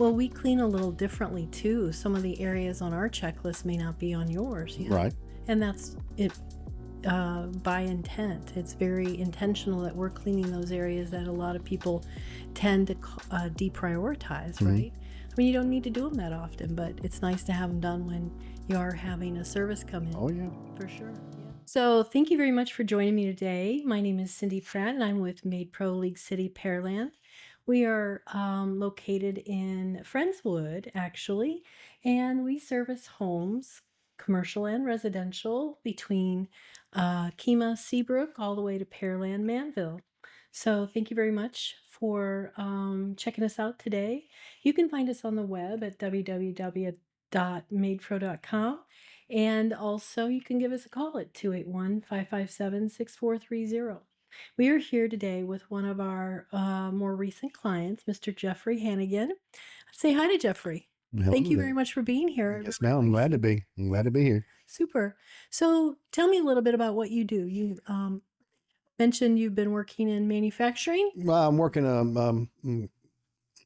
Well, we clean a little differently too. Some of the areas on our checklist may not be on yours. Right. And that's it by intent. It's very intentional that we're cleaning those areas that a lot of people tend to deprioritize, right? I mean, you don't need to do them that often, but it's nice to have them done when you are having a service come in. Oh, yeah. For sure. Yeah. So thank you very much for joining me today. My name is Cindy Pratt, and I'm with MaidPro League City, Pearland. We are located in Friendswood, actually, and we service homes, commercial and residential, between Kemah, Seabrook, all the way to Pearland, Manville. So thank you very much for checking us out today. You can find us on the web at www.maidpro.com. And also you can give us a call at 281-557-6430. We are here today with one of our more recent clients, Mr. Jeffrey Hannigan. Say hi to Jeffrey. Hello Thank you there. very much for being here. Yes, ma'am. I'm glad to be. I'm glad to be here. Super. So tell me a little bit about what you do. You mentioned you've been working in manufacturing. Well, I work in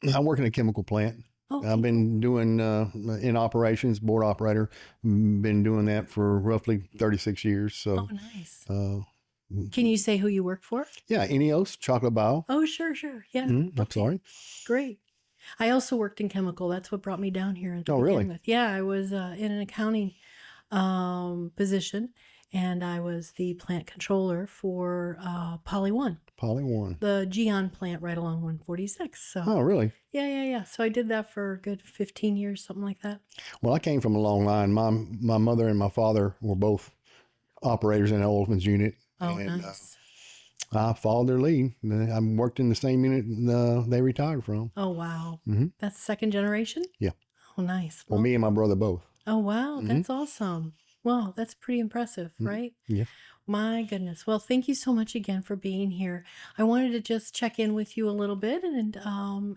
a chemical plant. Okay. I've been doing in operations, board operator. Been doing that for roughly 36 years. So, Oh, nice. uh, Can you say who you work for? yeah, Ineos Chocolate Bow. Oh, sure. Yeah. I'm sorry. Great. I also worked in chemical. That's what brought me down here. Oh, really? With. Yeah, I was in an accounting position, and I was the plant controller for Poly One, the Geon plant right along 146. So. Oh, really? Yeah. So I did that for a good 15 years, something like that. Well, I came from a long line. My mother and my father were both operators in the Olefins unit. Oh, and, nice. I followed their lead. I worked in the same unit they retired from. Oh, wow. Mm-hmm. That's second generation? Yeah. Oh, nice. Well, me and my brother both. Oh, wow. That's awesome. Wow, that's pretty impressive, right? Yeah. My goodness. Well, thank you so much again for being here. I wanted to just check in with you a little bit and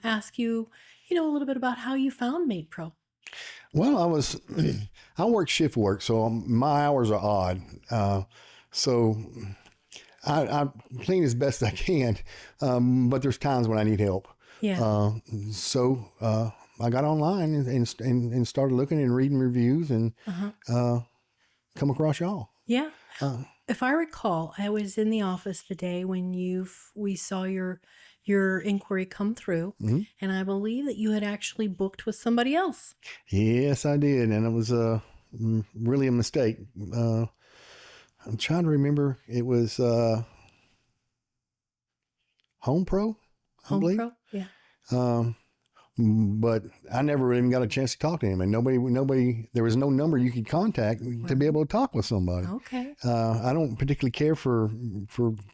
ask you, a little bit about how you found MaidPro. Well, I work shift work, so my hours are odd. So I clean as best I can, but there's times when I need help. Yeah. So I got online and started looking and reading reviews and come across y'all. Yeah. If I recall, I was in the office the day when we saw your inquiry come through, and I believe that you had actually booked with somebody else. Yes, I did, and it was really a mistake. I'm trying to remember. It was Home Pro, I believe. Pro, yeah. But I never even got a chance to talk to him, and nobody. There was no number you could contact to be able to talk with somebody. Okay. I don't particularly care for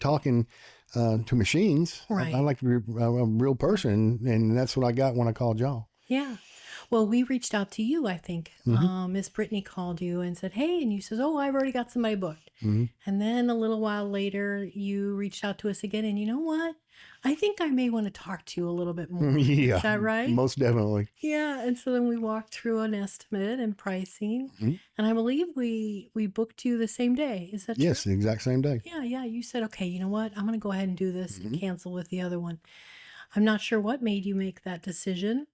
talking to machines. Right. I like to be a real person, and that's what I got when I called y'all. Yeah. Well, we reached out to you, I think. Miss Brittany called you and said, hey, and you says, oh, I've already got somebody booked. And then a little while later, you reached out to us again, and you know what? I think I may want to talk to you a little bit more. Yeah. Is that right? Most definitely. Yeah. And so then we walked through an estimate and pricing, and I believe we booked you the same day. Is that true? Yes, the exact same day. Yeah. You said, okay, you know what? I'm going to go ahead and do this and cancel with the other one. I'm not sure what made you make that decision.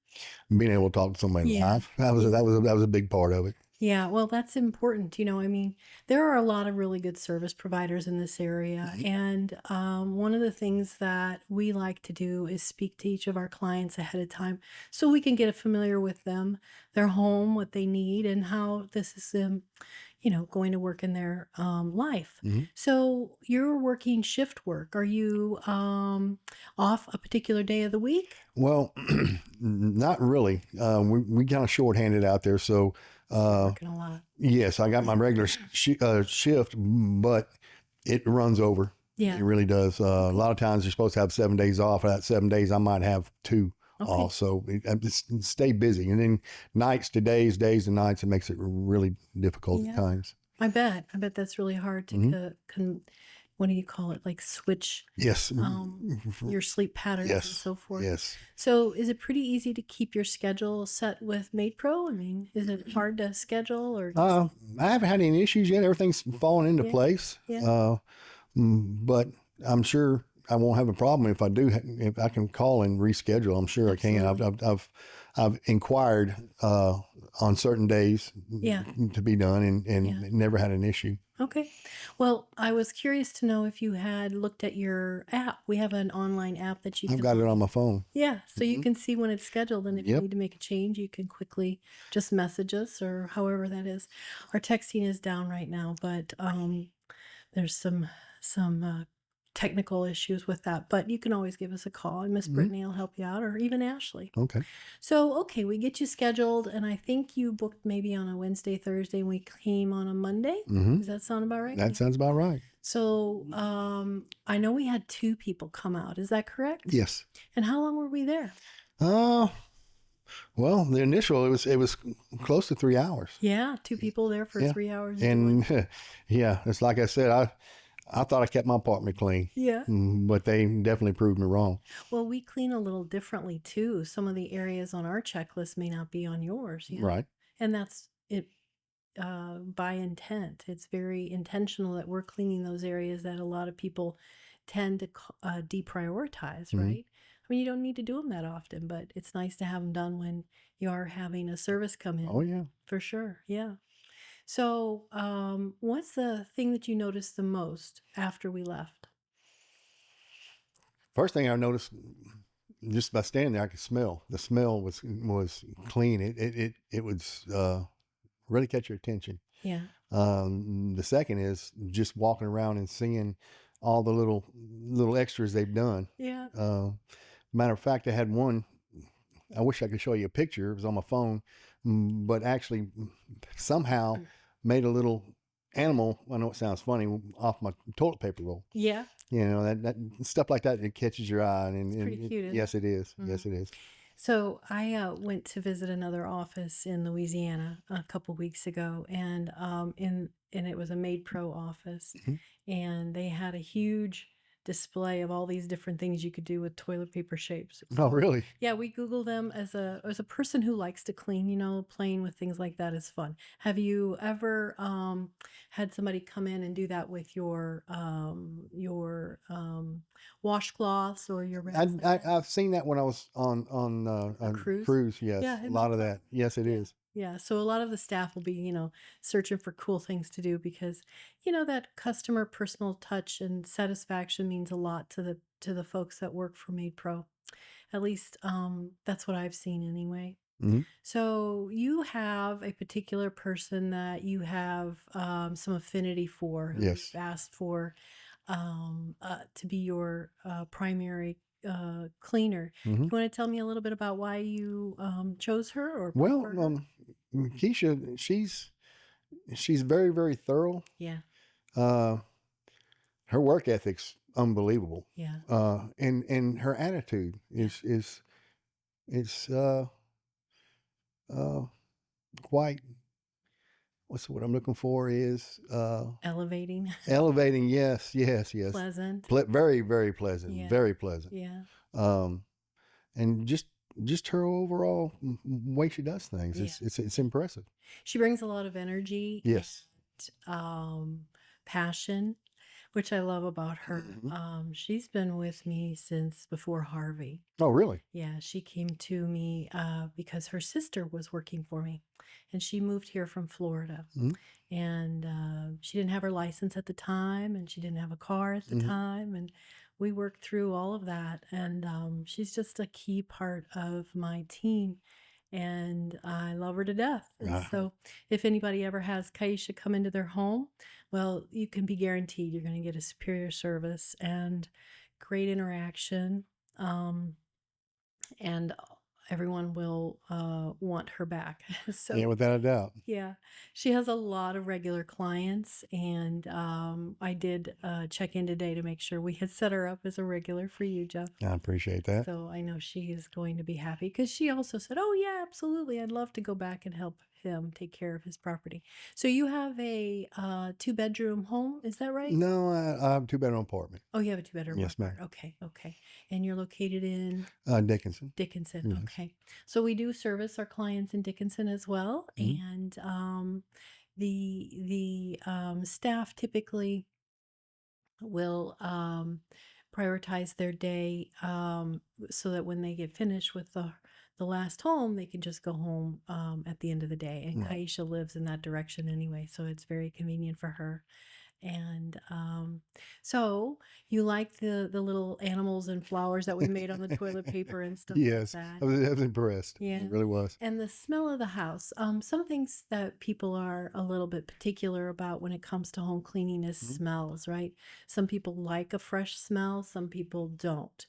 Being able to talk to somebody live, that was a big part of it. Yeah, well, that's important. I mean, there are a lot of really good service providers in this area. And one of the things that we like to do is speak to each of our clients ahead of time so we can get familiar with them, their home, what they need, and how this is going to work in their life. So you're working shift work. Are you off a particular day of the week? Well, not really. We kind of shorthanded out there. So Working a lot. yes, I got my regular shift, but it runs over. Yeah. It really does. A lot of times you're supposed to have 7 days off. For that 7 days, I might have 2 off. So I just stay busy. And then nights to days to nights, it makes it really difficult at times. I bet that's really hard to what do you call it? Like switch Yes. your sleep patterns Yes. and so forth. Yes. So is it pretty easy to keep your schedule set with MaidPro? I mean, is it hard to schedule or? I haven't had any issues yet. Everything's fallen into place. Yeah. But I'm sure I won't have a problem if I do. If I can call and reschedule, I'm sure I can. I've inquired on certain days Yeah. to be done, and Yeah. never had an issue. Okay. Well, I was curious to know if you had looked at your app. We have an online app that you I've can got it log on in. my phone. Yeah, so you Hmm. can see when it's scheduled, and if you Yep. need to make a change, you can quickly just message us or however that is. Our texting is down right now, but there's some technical issues with that. But you can always give us a call, and Miss Hmm. Brittany will help you out, or even Ashley. Okay. So, okay, we get you scheduled, and I think you booked maybe on a Wednesday, Thursday, and we came on a Monday. Hmm. Does that sound about right? That sounds about right. So, I know we had two people come out. Is that correct? Yes. And how long were we there? Uh, well, the initial it was close to 3 hours. Yeah, two people there for Yeah. 3 hours doing. And yeah, it's like I said, I thought I kept my apartment clean, Yeah. but they definitely proved me wrong. Well, we clean a little differently too. Some of the areas on our checklist may not be on yours. Yeah. Right. And that's it by intent. It's very intentional that we're cleaning those areas that a lot of people tend to deprioritize, Hmm. right? I mean, you don't need to do them that often, but it's nice to have them done when you are having a service come Oh in, yeah. for sure. Yeah. So, what's the thing that you noticed the most after we left? First thing I noticed, just by standing there, I could smell. The smell was clean. It was really catch your attention. Yeah. The second is just walking around and seeing all the little extras they've done. Yeah. Matter of fact, I had one. I wish I could show you a picture. It was on my phone, but actually somehow made a little animal. I know it sounds funny, off my toilet paper roll. Yeah. You know, that stuff like that, it catches your eye, It's pretty cute, isn't yes, it? it is. Mhm. Yes, it is. So I went to visit another office in Louisiana a couple weeks ago, and it was a MaidPro office, Mhm. and they had a huge display of all these different things you could do with toilet paper shapes. Oh, So really? yeah, we Google them as a person who likes to clean. Playing with things like that is fun. Have you ever had somebody come in and do that with your washcloths or your I, rags like I that? I've seen that when I was A on cruise? cruise. Yes, Yeah, a isn't that lot of fun? that. Yes, it Yeah. is. Yeah. So a lot of the staff will be, searching for cool things to do because, that customer personal touch and satisfaction means a lot to the folks that work for Maid Pro. At least that's what I've seen anyway. Hmm. So you have a particular person that you have some affinity for who you've Yes. asked for to be your primary cleaner. Hmm. You want to tell me a little bit about why you chose her or Well, prefer her? Keisha, she's very, very thorough. Yeah, Uh, Her work ethic's unbelievable. yeah, And her attitude yeah. is uh, quite, what's the word I'm looking for, is Elevating, elevating. Yes, yes, yes. pleasant. Very, very pleasant. Yeah, Very pleasant. yeah, Um, and just her overall way she does things. yeah. It's impressive. She brings a lot of energy Yes. and passion, which I love about her. Mhm. She's been with me since before Harvey. Oh, really? Yeah, she came to me because her sister was working for me, and she moved here from Florida. Hmm. And she didn't have her license at the time, and she didn't have a car at the Hmm. time, and we worked through all of that. And she's just a key part of my team, and I love her to death. And so, if anybody ever has Kaisha come into their home, well, you can be guaranteed you're going to get a superior service and great interaction. Um, and everyone will want her back. Yeah, So, without a doubt. yeah, she has a lot of regular clients, and I did check in today to make sure we had set her up as a regular for you, Jeff. I appreciate that. So I know she is going to be happy because she also said, "Oh yeah, absolutely, I'd love to go back and help him take care of his property." So you have a two-bedroom home, is that right? No, I have a two-bedroom apartment. Oh, you have a two-bedroom Yes, apartment. ma'am. Okay, okay, and you're located in Dickinson. Dickinson. Yes. Okay. So we do service our clients in Dickinson as well. Hmm. And the staff typically will prioritize their day so that when they get finished with the the last home, they can just go home at the end of the day. And Right. Kaisha lives in that direction anyway, so it's very convenient for her. And so you like the little animals and flowers that we made on the toilet paper and stuff like Yes, that. I was impressed. Yeah. It really was. And the smell of the house. Some things that people are a little bit particular about when it comes to home cleaning is Mhm. smells, right? Some people like a fresh smell, some people don't.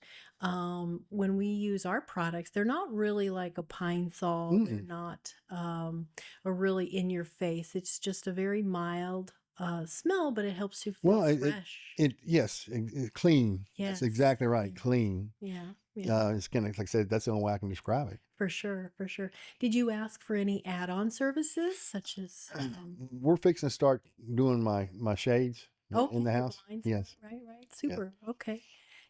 When we use our products, they're not really like a Pine Sol, they're Mm-mm. not a really in your face. It's just a very mild smell, but it helps you feel Well, fresh. yes, clean. That's Yes. exactly right. Yeah. Clean. Yeah. Yeah. It's kind of like I said. That's the only way I can describe it. For sure, for sure. Did you ask for any add-on services such as, We're fixing to start doing my shades in okay, the the house. blinds, Yes. right, right, Yeah. super, okay.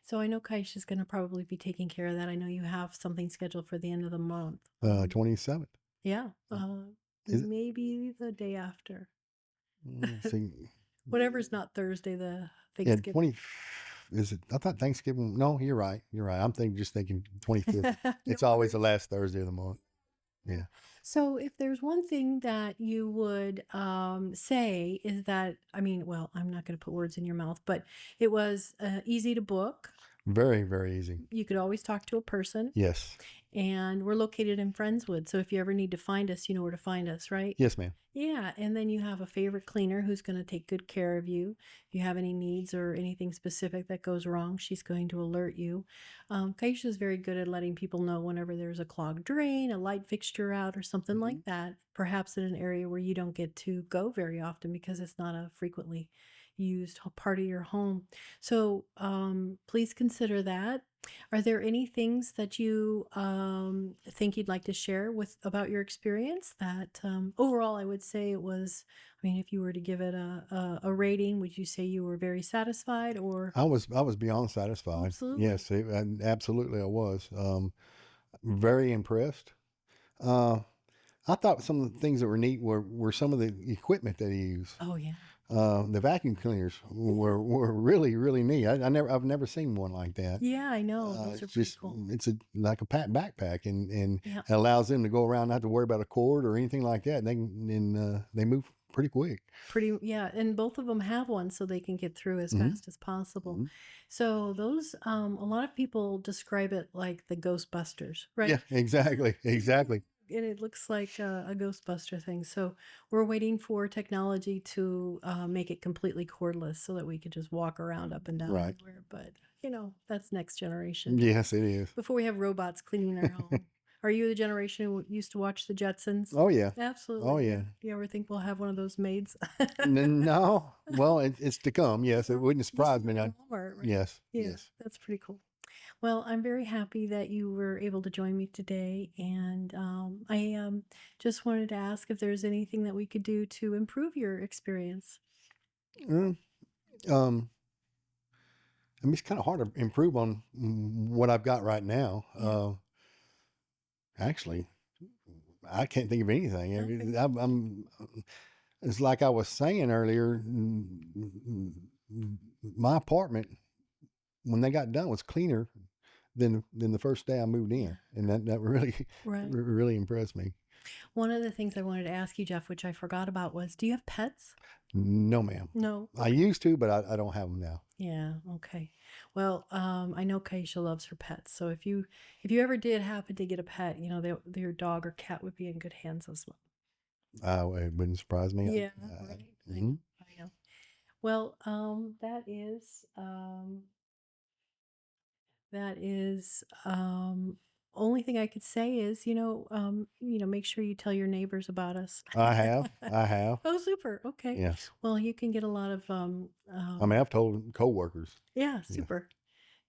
So I know Kaisha's gonna probably be taking care of that. I know you have something scheduled for the end of the month. 27th. Yeah, Is it? maybe the day after. Let's see. Whatever's not Thursday, the Yeah, Thanksgiving. 20. Is it? I thought Thanksgiving. No, you're right. You're right. I'm just thinking 25th. No It's always the worries. last Thursday of the month. Yeah. Yeah. So if there's one thing that you would say is that, I mean, well, I'm not going to put words in your mouth, but it was easy to book. Very, very easy. You could always talk to a person, Yes. and we're located in Friendswood. So if you ever need to find us, you know where to find us, right? Yes, ma'am. Yeah, and then you have a favorite cleaner who's going to take good care of you. If you have any needs or anything specific that goes wrong, she's going to alert you. Kaisha is very good at letting people know whenever there's a clogged drain, a light fixture out, or something like Mhm. that, perhaps in an area where you don't get to go very often because it's not a frequently used part of your home. So please consider that. Are there any things that you think you'd like to share with about your experience? That overall, I would say it was. I mean, if you were to give it a rating, would you say you were very satisfied or I was beyond satisfied. absolutely? Yes, absolutely I was. Very impressed. Uh, I thought some of the things that were neat were some of the equipment that he used. Oh yeah, The vacuum cleaners yeah, were really neat. I've never seen one like that. yeah. I know those are pretty cool. It's like a backpack and Yeah. it allows them to go around, not have to worry about a cord or anything like that. They move pretty quick. Pretty, yeah, and both of them have one so they can get through as Hmm. fast as possible. Hmm. So those, a lot of people describe it like the Ghostbusters, right? Yeah, exactly, exactly. And it looks like a Ghostbuster thing. So we're waiting for technology to make it completely cordless so that we could just walk around up and down Right. everywhere. But that's next generation. Yes, it is. Before we have robots cleaning our home. Are you the generation who used to watch the Jetsons? Oh yeah. Oh Absolutely. Yeah. yeah. Do you ever think we'll have one of those maids? No. Well, it's to come. Yes, it Well, wouldn't you see surprise me. them in Walmart, right? Yes. Yeah, Yes. that's pretty cool. Well, I'm very happy that you were able to join me today, and I just wanted to ask if there's anything that we could do to improve your experience. Mm, um, I mean, it's kind of hard to improve on what I've got right now. Yeah. Actually, I can't think of anything. Okay. It's like I was saying earlier. My apartment, when they got done, was cleaner than the first day I moved Yeah. in, and that really Right. really impressed me. One of the things I wanted to ask you, Jeff, which I forgot about, was do you have pets? No, ma'am. No. I Okay. used to, but I don't have them now. Yeah. Okay. Well, I know Kaisha loves her pets, so if you ever did happen to get a pet, your dog or cat would be in good hands as well. It wouldn't surprise me. Yeah. Right. I know. Mhm. I know. Well, that is only thing I could say is, make sure you tell your neighbors about us. I have. I have. Oh, super. Okay. Yes. Well, you can get a lot of I mean, I've told coworkers. yeah, Yeah. super.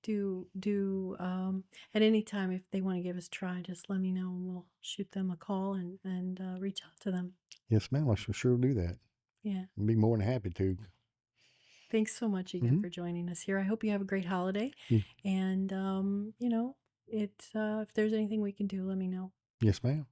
Do at any time if they want to give us a try, just let me know and we'll shoot them a call and reach out to them. Yes, ma'am. I sure will do that. Yeah. I'd be more than happy to. Thanks so much again Hmm. for joining us here. I hope you have a great holiday. And if there's anything we can do, let me know. Yes, ma'am.